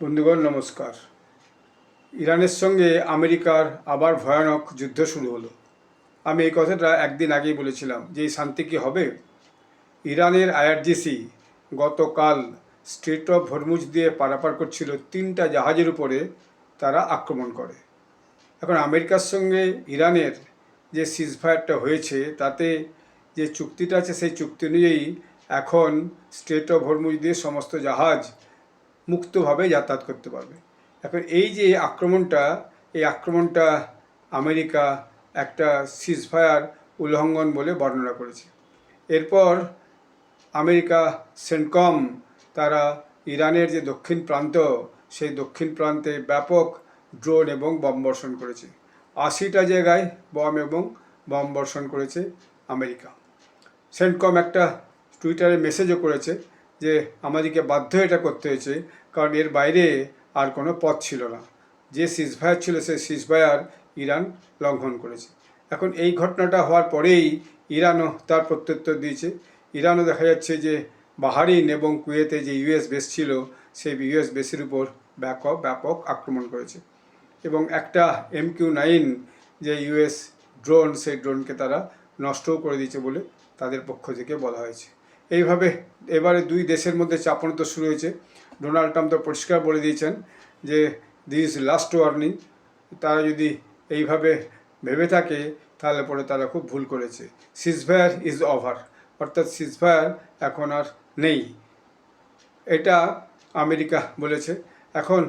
বন্ধুগণ নমস্কার। ইরানের সঙ্গে আমেরিকার আবার ভয়ানক যুদ্ধ শুরু হলো। আমি এই কথাটা একদিন আগেই বলেছিলাম যে এই শান্তি কি হবে। ইরানের আইআরজিসি গতকাল স্ট্রেট অফ হরমুজ দিয়ে পারাপার করছিল, 3টা জাহাজের উপরে তারা আক্রমণ করে। এখন আমেরিকার সঙ্গে ইরানের যে সিজফায়ারটা হয়েছে তাতে যে চুক্তিটা আছে সেই চুক্তি অনুযায়ী এখন স্ট্রেট অফ হরমুজ দিয়ে সমস্ত জাহাজ মুক্তভাবে যাতায়াত করতে পারবে। এখন এই যে আক্রমণটা আমেরিকা একটা সিজফায়ার উল্লঙ্ঘন বলে বর্ণনা করেছে। এরপর আমেরিকা সেন্টকম তারা ইরানের যে দক্ষিণ প্রান্ত সেই দক্ষিণ প্রান্তে ব্যাপক ড্রোন এবং বম বর্ষণ করেছে। 80টা জায়গায় বম বর্ষণ করেছে আমেরিকা। সেন্টকম একটা টুইটারে মেসেজও করেছে যে আমাদেরকে বাধ্য এটা করতে হয়েছে, কারণ এর বাইরে আর কোনো পথ ছিল না। যে সিজফায়ার ছিল সেই সিজফায়ার ইরান লঙ্ঘন করেছে। এখন এই ঘটনাটা হওয়ার পরেই ইরানও তার প্রত্যুত্তর দিয়েছে। ইরানও দেখা যাচ্ছে যে বাহারিন এবং কুয়েতে যে ইউএস বেস ছিল সেই ইউএস বেসের উপর ব্যাপক আক্রমণ করেছে এবং একটা MQ-9 যে ইউএস ড্রোন সেই ড্রোনকে তারা নষ্টও করে দিয়েছে বলে তাদের পক্ষ থেকে বলা হয়েছে। এইভাবে এবারে দুই দেশের মধ্যে চাপানো তো শুরু হয়েছে। ডোনাল্ড ট্রাম্প তো পরিষ্কার বলে দিয়েছেন যে দিস লাস্ট ওয়ার্নিং। তারা যদি এইভাবে ভেবে থাকে তাহলে পরে তারা খুব ভুল করেছে। সিজফায়ার ইজ ওভার, অর্থাৎ সিজফায়ার এখন আর নেই, এটা আমেরিকা বলেছে। এখন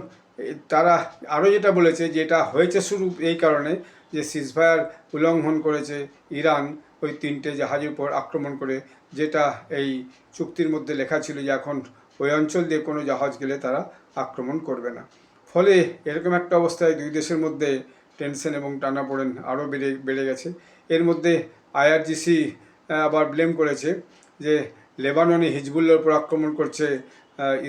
তারা আরও যেটা বলেছে যে এটা হয়েছে শুরু এই কারণে যে সিজফায়ার উল্লঙ্ঘন করেছে ইরান ওই 3টে জাহাজের উপর আক্রমণ করে, যেটা এই চুক্তির মধ্যে লেখা ছিল যে এখন ওই অঞ্চল দিয়ে কোনো জাহাজ গেলে তারা আক্রমণ করবে না। ফলে এরকম একটা অবস্থায় দুই দেশের মধ্যে টেনশন এবং টানাপোড়েন আরও বেড়ে গেছে। এর মধ্যে আইআরজিসি আবার ব্লেম করেছে যে লেবাননে হিজবুল্লার উপর আক্রমণ করছে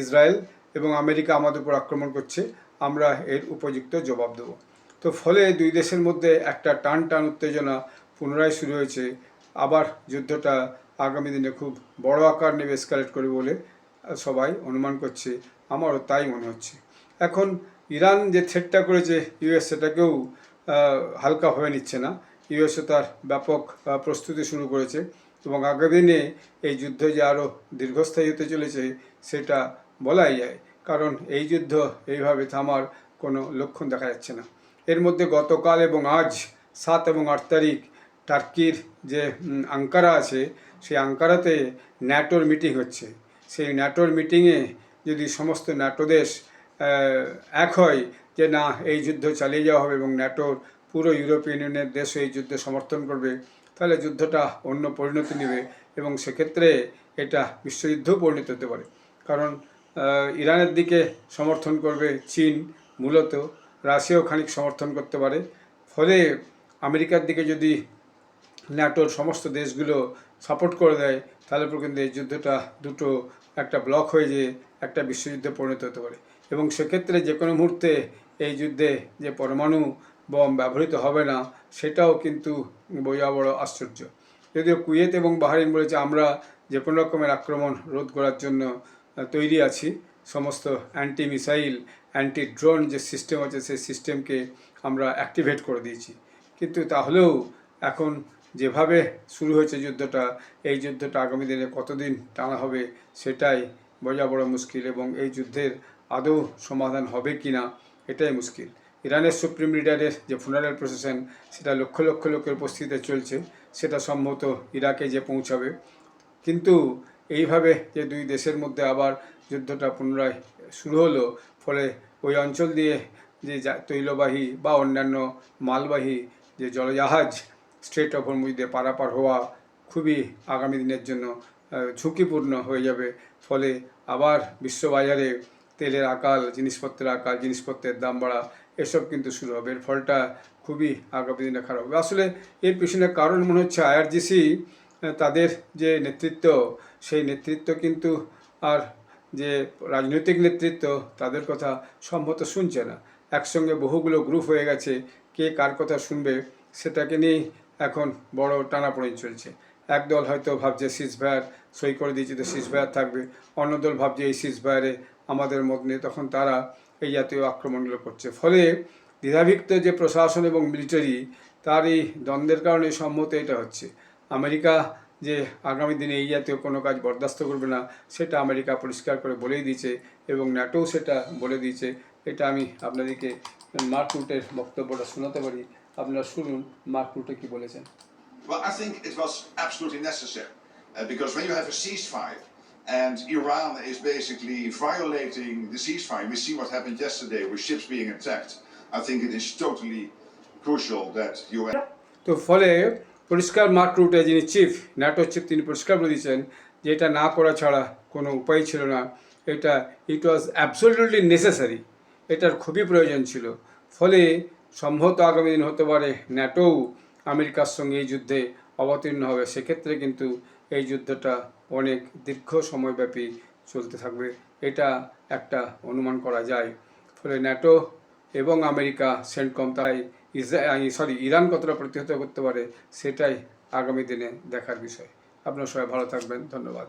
ইসরায়েল এবং আমেরিকা আমাদের উপর আক্রমণ করছে, আমরা এর উপযুক্ত জবাব দেব। তো ফলে দুই দেশের মধ্যে একটা টান উত্তেজনা পুনরায় শুরু হয়েছে। আবার যুদ্ধটা আগামী দিনে খুব বড় আকার নেবে, এসকালেট করবে বলে সবাই অনুমান করছে, আমারও তাই মনে হচ্ছে। এখন ইরান যে থ্রেটটা করেছে ইউএস সেটাকেও হালকাভাবে নিচ্ছে না। ইউএসও তার ব্যাপক প্রস্তুতি শুরু করেছে এবং আগামী দিনে এই যুদ্ধ যে আরও দীর্ঘস্থায়ী হতে চলেছে সেটা বলাই যায়, কারণ এই যুদ্ধ এইভাবে থামার কোনো লক্ষণ দেখা যাচ্ছে না। এর মধ্যে গতকাল এবং আজ 7 এবং 8 তারিখ টার্কির যে আঙ্কারা আছে সেই আঙ্কারাতে ন্যাটোর মিটিং হচ্ছে। সেই ন্যাটোর মিটিংয়ে যদি সমস্ত ন্যাটো দেশ এক হয় যে না এই যুদ্ধ চালিয়ে যাওয়া হবে এবং ন্যাটোর পুরো ইউরোপিয়ান ইউনিয়নের দেশও এই যুদ্ধে সমর্থন করবে, তাহলে যুদ্ধটা অন্য পরিণতি নেবে এবং সেক্ষেত্রে এটা বিশ্বযুদ্ধও পরিণত হতে পারে। কারণ ইরানের দিকে সমর্থন করবে চীন, মূলত রাশিয়াও খানিক সমর্থন করতে পারে। ফলে আমেরিকার দিকে যদি ন্যাটোর সমস্ত দেশগুলো সাপোর্ট করে দেয় তাহলে পর কিন্তু এই যুদ্ধটা দুটো একটা ব্লক হয়ে যেয়ে একটা বিশ্বযুদ্ধে পরিণত হতে পারে এবং সেক্ষেত্রে যে কোনো মুহূর্তে এই যুদ্ধে যে পরমাণু বম ব্যবহৃত হবে না সেটাও কিন্তু বোঝা বড় আশ্চর্য। যদিও কুয়েত এবং বাহরাইন বলেছে আমরা যে কোনো রকমের আক্রমণ রোধ করার জন্য তৈরি আছি, সমস্ত অ্যান্টি মিসাইল অ্যান্টি ড্রোন যে সিস্টেম আছে সেই সিস্টেমকে আমরা অ্যাক্টিভেট করে দিয়েছি। কিন্তু তাহলেও এখন যেভাবে শুরু হয়েছে যুদ্ধটা, এই যুদ্ধটা আগামী দিনে কতদিন টানা হবে সেটাই বোঝা বড় মুশকিল এবং এই যুদ্ধের আদৌ সমাধান হবে কি না এটাই মুশকিল। ইরানের সুপ্রিম লিডারের যে ফুনারাল প্রসেশন সেটা লক্ষ লক্ষ লোকের উপস্থিতিতে চলছে, সেটা সম্ভবত ইরাকে যে পৌঁছাবে। কিন্তু এইভাবে যে দুই দেশের মধ্যে আবার যুদ্ধটা পুনরায় শুরু হলো, ফলে ওই অঞ্চল দিয়ে যে তৈলবাহী বা অন্যান্য মালবাহী যে জলজাহাজ স্ট্রেট অফ হরমুজ দিয়ে পারাপার হওয়া খুবই আগামী দিনের জন্য ঝুঁকিপূর্ণ হয়ে যাবে। ফলে আবার বিশ্ববাজারে তেলের আকাল, জিনিসপত্রের দাম বাড়া এসব কিন্তু শুরু হবে। এর ফলটা খুবই আগামী দিনে খারাপ হবে। আসলে এর পিছনে কারণ মনে হচ্ছে আইআরজিসি তাদের যে নেতৃত্ব সেই নেতৃত্ব কিন্তু আর যে রাজনৈতিক নেতৃত্ব তাদের কথা সম্ভবত শুনছে না। একসঙ্গে বহুগুলো গ্রুপ হয়ে গেছে, কে কার কথা শুনবে সেটাকে নিয়েই এখন বড় টানাপোড়েন চলছে। একদল হয়তো ভাবছে সিজফায়ার সই করে দিয়েছে তো সিজফায়ার থাকবে, অন্য দল ভাবছে এই সিজফায়ারে আমাদের মত নেই, তখন তারা এই জাতীয় আক্রমণগুলো করছে। ফলে দ্বিধাবিক্ত যে প্রশাসন এবং মিলিটারি, তার এই দ্বন্দ্বের কারণে সম্মত এটা হচ্ছে। আমেরিকা যে আগামী দিনে এই জাতীয় কোনো কাজ বরদাস্ত করবে না, সেটা আমেরিকা পরিষ্কার করে বলেই দিয়েছে, এবং ন্যাটোও সেটা বলে দিয়েছে। এটা আমি আপনাদেরকে মার্ক রুটের বক্তব্যটা শোনাতে পারি, আপনারা শুনুন মার্ক রুটে কী বলেছেন। Well, I think it was absolutely necessary because when you have a ceasefire and Iran is basically violating the ceasefire, we see what happened yesterday with ships being attacked. I think it is totally crucial that UN. তো ফলে পরিষ্কার mark রুটে, যিনি chief, ন্যাটোর chief, তিনি পরিষ্কার বলে দিয়েছেন যে এটা না করা ছাড়া কোনো উপায় ছিল না। ইট ওয়াজ অ্যাবসলিউটলি নেসেসারি, এটার খুবই প্রয়োজন ছিল। ফলে সম্ভবত আগামী দিন হতে পারে ন্যাটোও আমেরিকার সঙ্গে এই যুদ্ধে অবতীর্ণ হবে। সেক্ষেত্রে কিন্তু এই যুদ্ধটা অনেক দীর্ঘ সময়ব্যাপী চলতে থাকবে, এটা একটা অনুমান করা যায়। ফলে ন্যাটো এবং আমেরিকা সেন্টকম তাই ইরান কতটা প্রতিহত করতে পারে, সেটাই আগামী দিনে দেখার বিষয়। আপনারা সবাই ভালো থাকবেন, ধন্যবাদ।